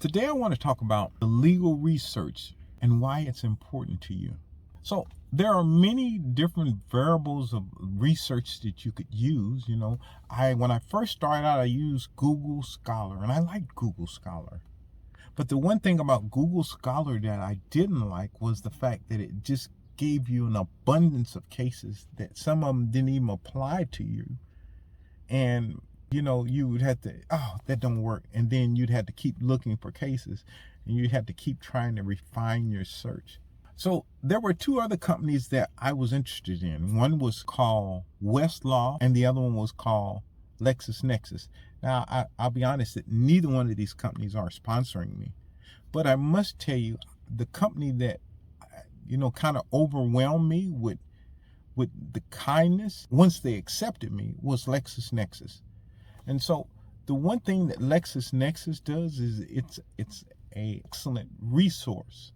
Today I want to talk about the legal research and why it's important to you. So there are many different variables of research that you could use. When I first started out, I used Google Scholar, and I liked Google Scholar. But the one thing about Google Scholar that I didn't like was the fact that it just gave you an abundance of cases that some of them didn't even apply to you. And you would have to, that don't work. And then you'd have to keep looking for cases, and you'd have to keep trying to refine your search. So there were two other companies that I was interested in. One was called Westlaw, and the other one was called Lexis Nexis. Now, I'll be honest that neither one of these companies are sponsoring me. But I must tell you, the company that, kind of overwhelmed me with the kindness, once they accepted me, was Lexis Nexis. And so the one thing that Lexis Nexis does is it's an excellent resource.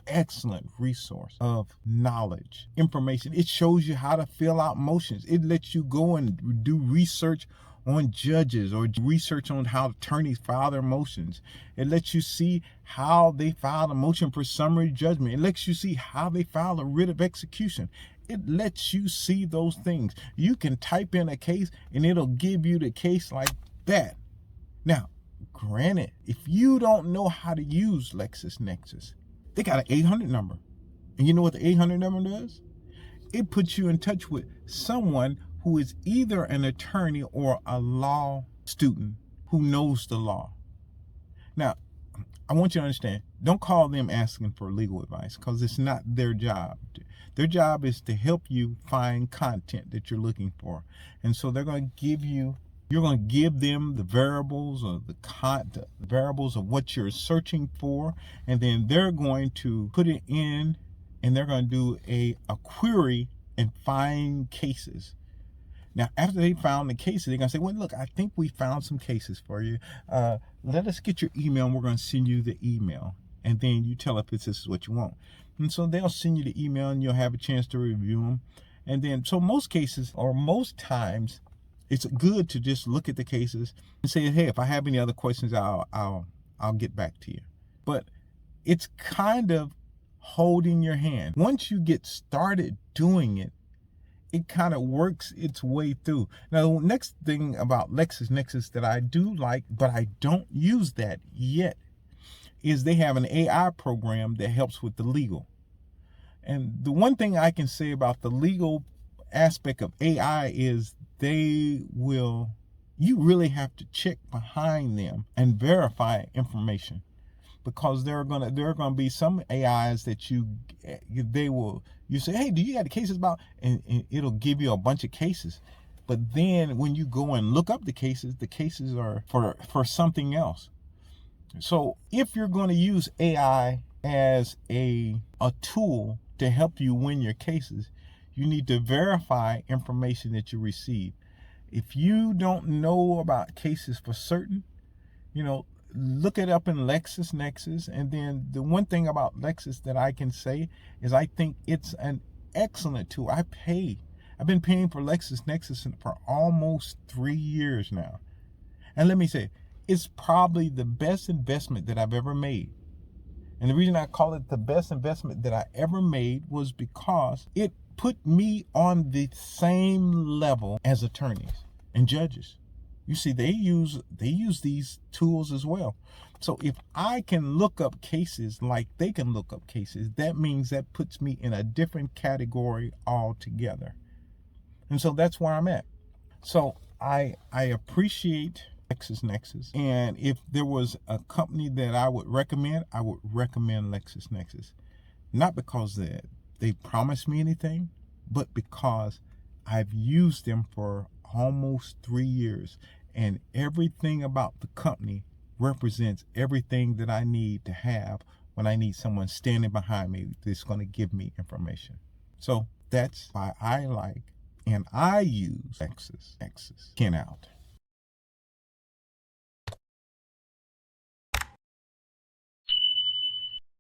Excellent resource of knowledge, information. It shows you how to fill out motions. It lets you go and do research on judges or research on how attorneys file their motions. It lets you see how they file a motion for summary judgment. It lets you see how they file a writ of execution. It lets you see those things. You can type in a case and it'll give you the case like that. Now, granted, if you don't know how to use Lexis Nexis, they got an 800 number. And you know what the 800 number does? It puts you in touch with someone who is either an attorney or a law student who knows the law. Now, I want you to understand, don't call them asking for legal advice, because it's not their job. Their job is to help you find content that you're looking for. And so you're going to give them the variables or the variables of what you're searching for, and then they're going to put it in, and they're going to do a query and find cases. Now, after they found the cases, they're going to say, well, look, I think we found some cases for you. Let us get your email, and we're going to send you the email. And then you tell us if this is what you want. And so they'll send you the email, and you'll have a chance to review them. And then, so most cases, or most times, it's good to just look at the cases and say, hey, if I have any other questions, I'll get back to you. But it's kind of holding your hand. Once you get started doing it, it kind of works its way through. Now, the next thing about Lexis Nexis that I do like, but I don't use that yet, is they have an AI program that helps with the legal. And the one thing I can say about the legal aspect of AI is you really have to check behind them and verify information, because there are gonna be some AIs that you say, hey, do you have the cases about, and it'll give you a bunch of cases, but then when you go and look up the cases are for something else. So if you're going to use AI as a tool to help you win your cases, you need to verify information that you receive. If you don't know about cases for certain, look it up in Lexis Nexis. And then the one thing about Lexis that I can say is I think it's an excellent tool. I've been paying for Lexis Nexis for almost 3 years now. And let me say, it's probably the best investment that I've ever made. And the reason I call it the best investment that I ever made was because it put me on the same level as attorneys and judges. You see, they use these tools as well. So if I can look up cases like they can look up cases, that means that puts me in a different category altogether. And so that's where I'm at. So I appreciate Lexis Nexis. And if there was a company that I would recommend Lexis Nexis. Not because they promised me anything, but because I've used them for almost 3 years, and everything about the company represents everything that I need to have when I need someone standing behind me that's going to give me information. So that's why I like and I use Lexis Nexis. Ken out.